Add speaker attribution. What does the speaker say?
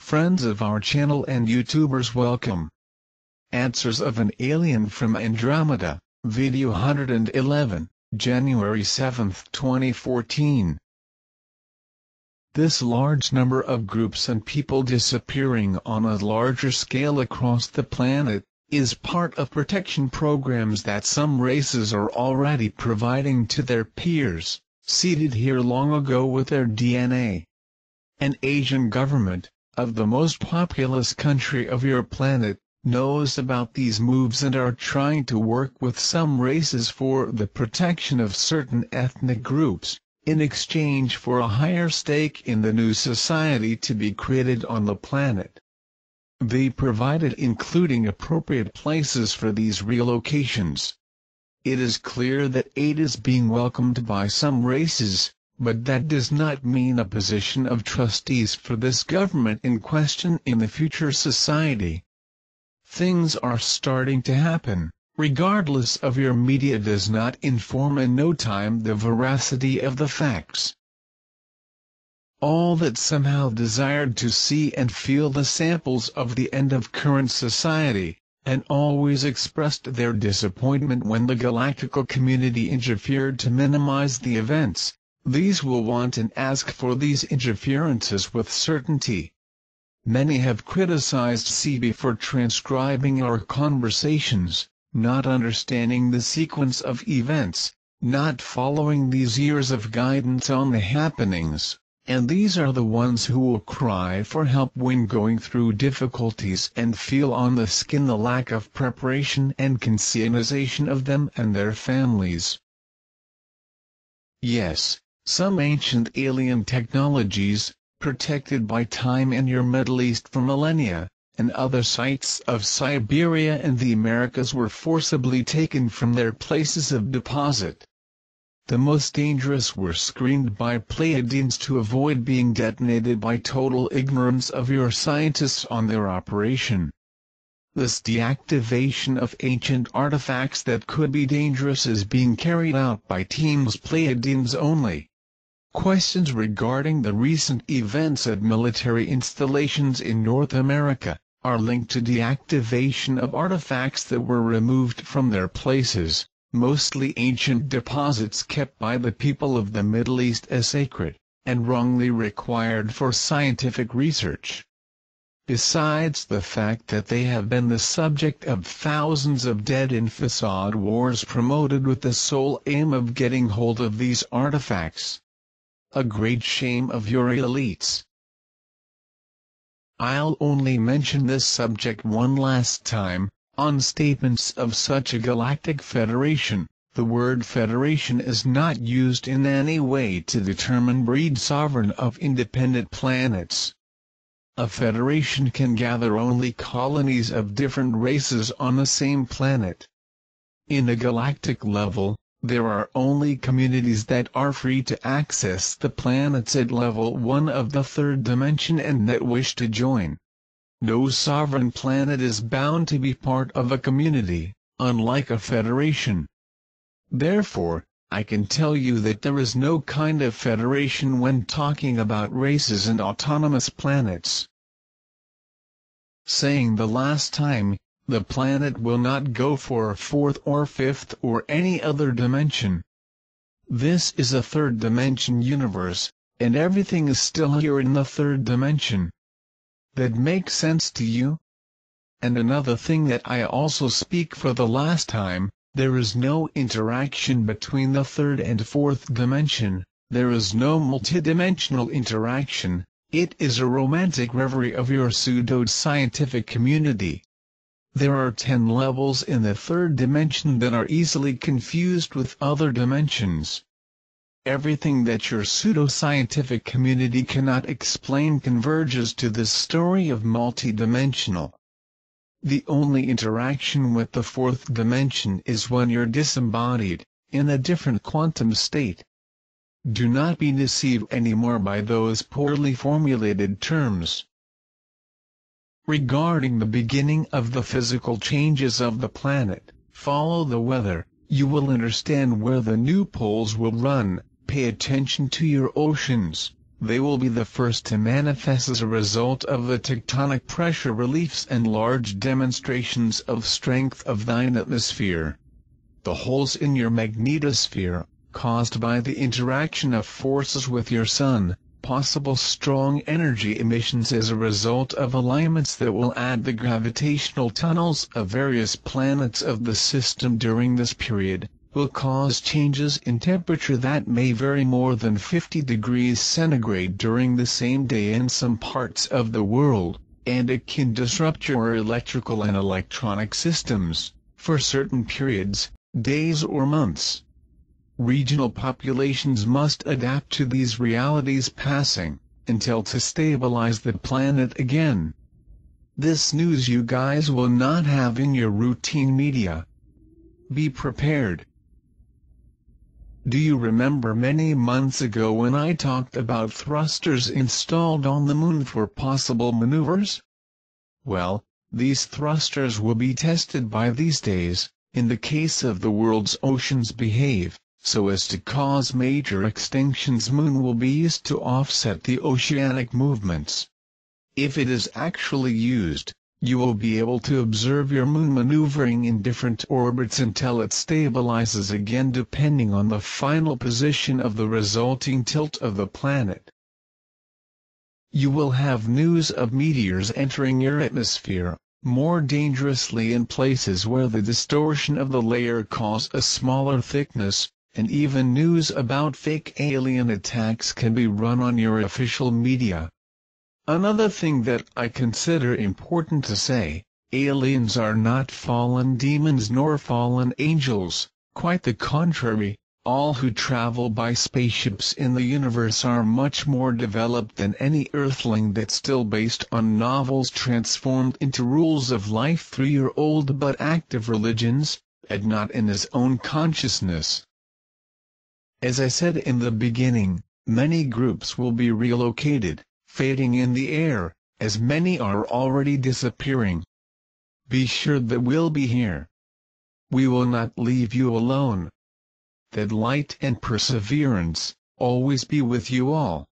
Speaker 1: Friends of our channel and YouTubers, welcome. Answers of an Alien from Andromeda, Video 111, January 7, 2014. This large number of groups and people disappearing on a larger scale across the planet is part of protection programs that some races are already providing to their peers, seeded here long ago with their DNA. An Asian government, of the most populous country of your planet, knows about these moves and are trying to work with some races for the protection of certain ethnic groups, in exchange for a higher stake in the new society to be created on the planet. They provided including appropriate places for these relocations. It is clear that aid is being welcomed by some races, but that does not mean a position of trustees for this government in question in the future society. Things are starting to happen, regardless of your media does not inform in no time the veracity of the facts. All that somehow desired to see and feel the samples of the end of current society, and always expressed their disappointment when the galactical community interfered to minimize the events, these will want and ask for these interferences with certainty. Many have criticized CB for transcribing our conversations, not understanding the sequence of events, not following these years of guidance on the happenings, and these are the ones who will cry for help when going through difficulties and feel on the skin the lack of preparation and conscientization of them and their families. Yes, some ancient alien technologies, protected by time in your Middle East for millennia, and other sites of Siberia and the Americas were forcibly taken from their places of deposit. The most dangerous were screened by Pleiadians to avoid being detonated by total ignorance of your scientists on their operation. This deactivation of ancient artifacts that could be dangerous is being carried out by teams Pleiadians only. Questions regarding the recent events at military installations in North America are linked to deactivation of artifacts that were removed from their places, mostly ancient deposits kept by the people of the Middle East as sacred, and wrongly required for scientific research. Besides the fact that they have been the subject of thousands of dead in facade wars promoted with the sole aim of getting hold of these artifacts. A great shame of your elites. I'll only mention this subject one last time. On statements of such a galactic federation, the word federation is not used in any way to determine breed sovereign of independent planets. A federation can gather only colonies of different races on the same planet. In a galactic level, there are only communities that are free to access the planets at level 1 of the third dimension and that wish to join. No sovereign planet is bound to be part of a community, unlike a federation. Therefore, I can tell you that there is no kind of federation when talking about races and autonomous planets. Saying the last time, the planet will not go for a 4th or 5th or any other dimension. This is a third dimension universe, and everything is still here in the third dimension. That makes sense to you? And another thing that I also speak for the last time, there is no interaction between the third and fourth dimension, there is no multidimensional interaction, it is a romantic reverie of your pseudo-scientific community. There are 10 levels in the third dimension that are easily confused with other dimensions. Everything that your pseudo-scientific community cannot explain converges to this story of multidimensional. The only interaction with the fourth dimension is when you're disembodied, in a different quantum state. Do not be deceived anymore by those poorly formulated terms. Regarding the beginning of the physical changes of the planet, follow the weather, you will understand where the new poles will run. Pay attention to your oceans, They will be the first to manifest as a result of the tectonic pressure reliefs and large demonstrations of strength of thine atmosphere. The holes in your magnetosphere, caused by the interaction of forces with your Sun, possible strong energy emissions as a result of alignments that will add the gravitational tunnels of various planets of the system during this period, will cause changes in temperature that may vary more than 50 degrees centigrade during the same day in some parts of the world, and it can disrupt your electrical and electronic systems, for certain periods, days or months. Regional populations must adapt to these realities passing, until to stabilize the planet again. This news you guys will not have in your routine media. Be prepared. Do you remember many months ago when I talked about thrusters installed on the moon for possible maneuvers? Well, these thrusters will be tested by these days, in the case of the world's oceans behave, so as to cause major extinctions. Moon will be used to offset the oceanic movements. If it is actually used, you will be able to observe your moon maneuvering in different orbits until it stabilizes again depending on the final position of the resulting tilt of the planet. You will have news of meteors entering your atmosphere, more dangerously in places where the distortion of the layer causes a smaller thickness, and even news about fake alien attacks can be run on your official media. Another thing that I consider important to say, aliens are not fallen demons nor fallen angels, quite the contrary. All who travel by spaceships in the universe are much more developed than any Earthling that's still based on novels transformed into rules of life through your old but active religions, and not in his own consciousness. As I said in the beginning, many groups will be relocated, fading in the air, as many are already disappearing. Be sure that we'll be here. We will not leave you alone. That light and perseverance always be with you all.